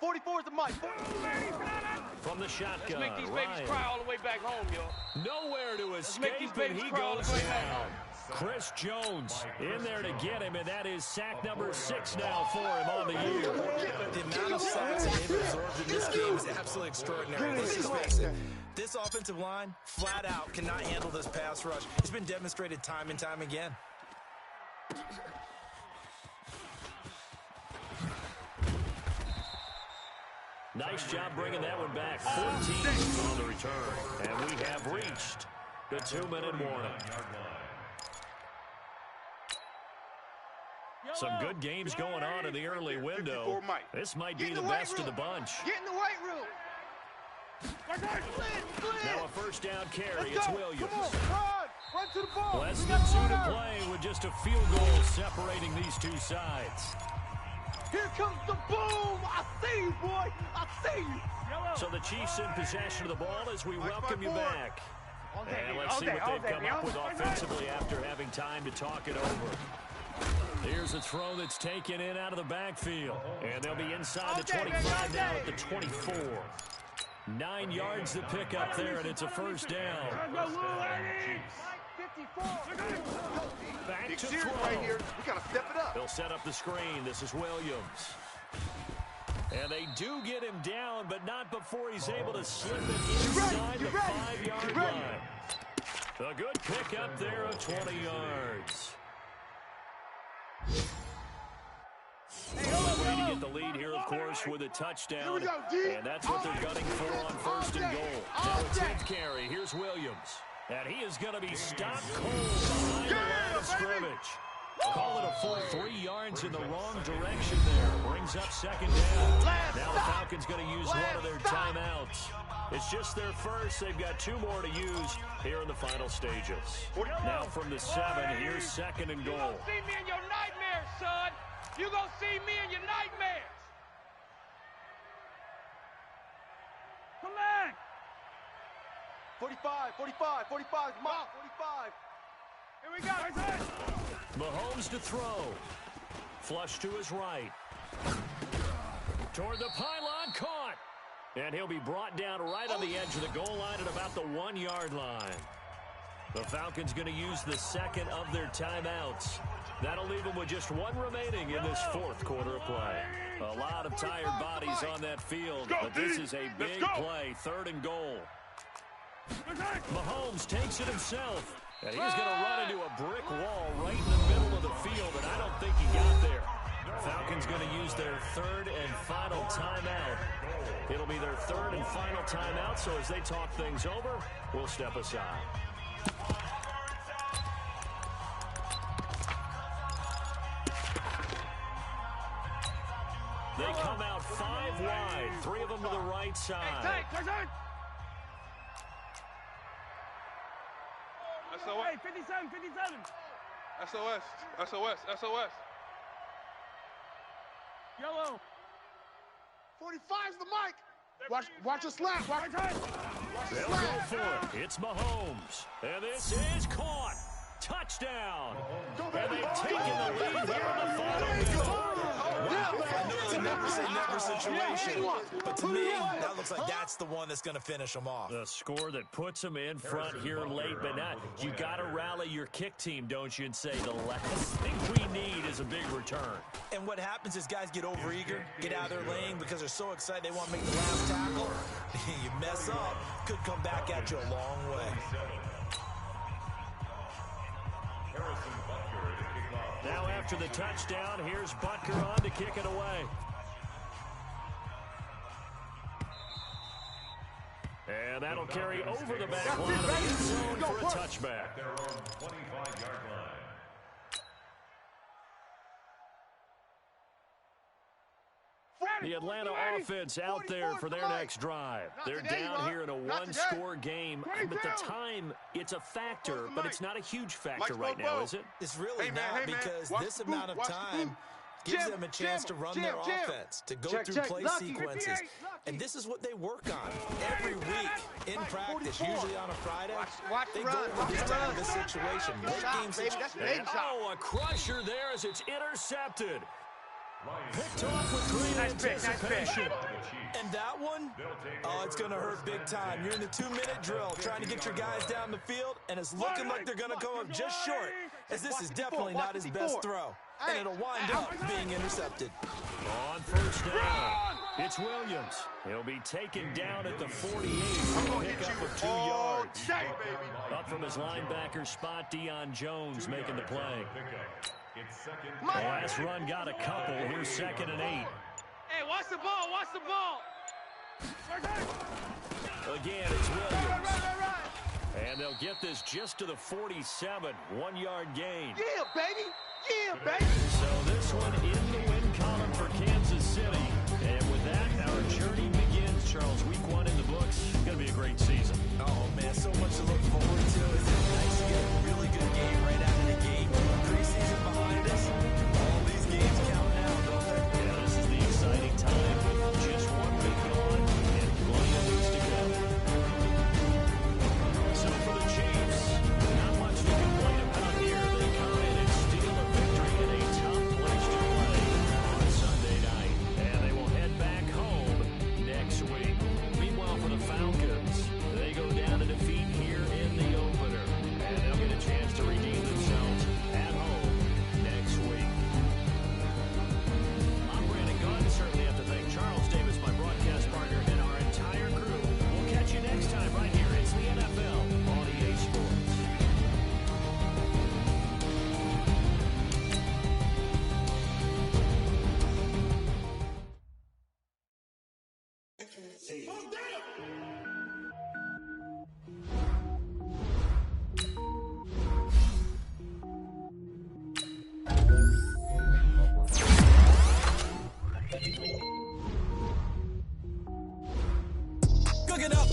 Speaker 6: 44 is the Mike.
Speaker 1: From the shotgun,
Speaker 5: Let's make these babies cry all the way back home, yo.
Speaker 1: Nowhere to escape, and he goes down. Chris Jones in there to get him, and that is sack number 6 now for him on the year.
Speaker 4: The amount of sacks that they've absorbed in this game is absolutely extraordinary. Let's just face it. This offensive line, flat out, cannot handle this pass rush. It's been demonstrated time and time again.
Speaker 1: Nice job bringing that one back. 14 on the return. And we have reached the 2-minute warning. Some good games going on in the early window. This might be the best of the bunch.
Speaker 6: Get in the weight room.
Speaker 1: Now a first down carry. It's Williams.
Speaker 2: Run to the ball.
Speaker 1: Less than 2 to play with just a field goal separating these two sides.
Speaker 6: Here comes the boom. I see you, boy. I see you.
Speaker 1: So the Chiefs in possession of the ball as we welcome you back. And let's see what they've come up with offensively after having time to talk it over. Here's a throw that's taken in out of the backfield. And they'll be inside the 25 now at the 24. 9 yards to pick up there, and it's a first down. Back to throw.
Speaker 6: Right here. We got to step it up.
Speaker 1: They'll set up the screen. This is Williams. And they do get him down, but not before he's able to slip it inside the 5-yard line. A good pick up there of 20 yards. Way to get the lead here, of course, with a touchdown. And that's what they're gunning for on 1st and goal. Now a 10th carry. Here's Williams. And he is going to be stopped cold behind the line of scrimmage. Call it a full 3 yards in the wrong direction there. Brings up 2nd down. Now the Falcons going to use one of their timeouts. It's just their first. They've got 2 more to use here in the final stages. Now from the 7, here's 2nd and goal.
Speaker 5: You gonna see me in your nightmares, son. You gonna see me in your nightmares. Come back.
Speaker 6: 45, 45, 45, Mike, 45.
Speaker 5: Here we go.
Speaker 1: Mahomes to throw. Flush to his right. Toward the pylon, caught. And he'll be brought down right on the edge of the goal line at about the 1-yard line. The Falcons going to use the 2nd of their timeouts. That'll leave them with just 1 remaining in this 4th quarter of play. A lot of tired bodies on that field, but this is a big play. 3rd and goal. Mahomes takes it himself. And he's going to run into a brick wall right in the middle of the field, and I don't think he got there. Falcons going to use their 3rd and final timeout. It'll be their 3rd and final timeout, so as they talk things over, we'll step aside. They come out 5 wide, 3 of them to the right side.
Speaker 5: Hey,
Speaker 2: SOS.
Speaker 5: 57, 57.
Speaker 2: SOS. SOS. SOS.
Speaker 5: Yellow.
Speaker 2: 45's the mic. Watch the slap. Watch the
Speaker 1: They'll go for it. It's Mahomes. And this is caught. Touchdown. And they've taken the lead here in the final minute.
Speaker 4: I know it's a never say never situation, but to me, that looks like that's the one that's going to finish them off.
Speaker 1: The score that puts them in front here late, but not. You got to rally your kick team, don't you, and say the last thing we need is a big return.
Speaker 4: And what happens is guys get overeager, get out of their lane because they're so excited they want to make the last tackle. You mess up, could come back at you a long way.
Speaker 1: Now after the touchdown, here's Butker on to kick it away. And that'll carry over the back line of the end zone for a touchback.
Speaker 3: Their own 25-yard line.
Speaker 1: The Atlanta offense out there for their next drive. They're down here in a one-score game. At the time, it's a factor, but it's not a huge factor right now, is it?
Speaker 4: It's really not, because this amount of time gives them a chance to run their offense, to go through play sequences. And this is what they work on every week in practice, usually on a Friday. They go over this type of a situation. Late game situation.
Speaker 1: Oh, a crusher there as it's intercepted. Picked off with great anticipation.
Speaker 4: And that one, oh, it's going to hurt big time. You're in the 2-minute drill trying to get your guys down the field, and it's looking like they're going to come up just short, as this is definitely not his best throw. And it'll wind up being intercepted.
Speaker 1: On first down, it's Williams. He'll be taken down at the 48 for a pickup of 2 yards. Up from his linebacker spot, Deion Jones making the play. The last run got a couple. Here's 2nd and 8.
Speaker 5: Hey, watch the ball, watch the ball.
Speaker 1: Again, it's Williams. And they'll get this just to the 47, 1-yard gain.
Speaker 6: Yeah, baby. Yeah, baby.
Speaker 1: So this one in the win column for Kansas City. And with that, our journey begins. Charles, week 1 in the books. It's going to be a great season.
Speaker 4: Oh, man, so much to look forward to. It's nice to get a really good game right out of the gate. Preseason behind us. All these games count now, don't they?
Speaker 1: Yeah, this is the exciting time with just one week gone and plenty of weeks to go. So for the Chiefs, not much to complain about here. They come in and steal a victory in a tough place to play on Sunday night. And they will head back home next week. Meanwhile, for the Falcons, they go down to defeat here in the opener. And they'll get a chance to redeem themselves at home next week. I'm Brandon Gunn. Certainly have to thank Charles Davis, my broadcast partner, and our entire crew. We'll catch you next time right here. It's the NFL on EA Sports.
Speaker 4: Cooking up